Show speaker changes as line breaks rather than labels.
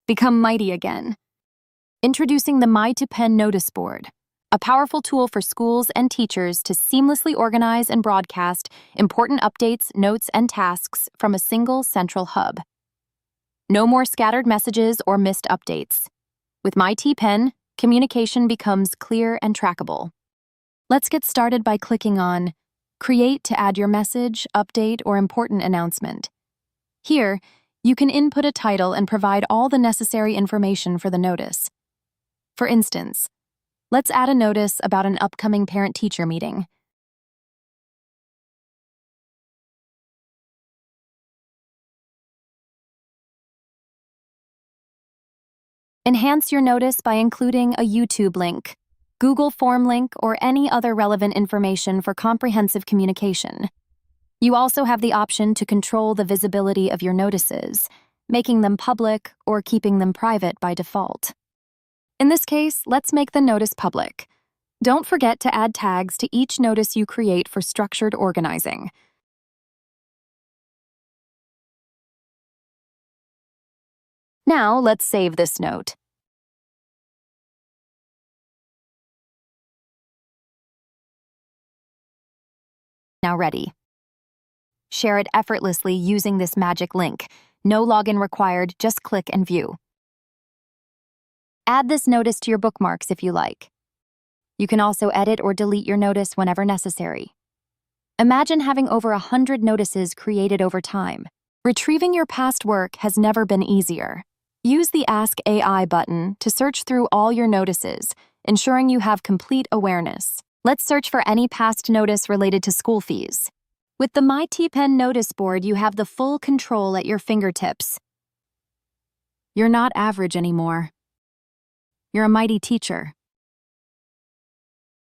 Become mighty again. Introducing the myTpen Notice Board, a powerful tool for schools and teachers to seamlessly organize and broadcast important updates, notes, and tasks from a single central hub. No more scattered messages or missed updates. With myTpen, communication becomes clear and trackable. Let's get started by clicking on Create to add your message, update, or important announcement. Here, you can input a title and provide all the necessary information for the notice. For instance, let's add a notice about an upcoming parent-teacher meeting. Enhance your notice by including a YouTube link, Google Form link, or any other relevant information for comprehensive communication. You also have the option to control the visibility of your notices, making them public or keeping them private by default. In this case, let's make the notice public. Don't forget to add tags to each notice you create for structured organizing. Now, let's save this note. Now ready. Share it effortlessly using this magic link. No login required, just click and view. Add this notice to your bookmarks if you like. You can also edit or delete your notice whenever necessary. Imagine having over 100 notices created over time. Retrieving your past work has never been easier. Use the Ask AI button to search through all your notices, ensuring you have complete awareness. Let's search for any past notice related to school fees. With the myTpen Notice Board, you have the full control at your fingertips. You're not average anymore. You're a mighty teacher.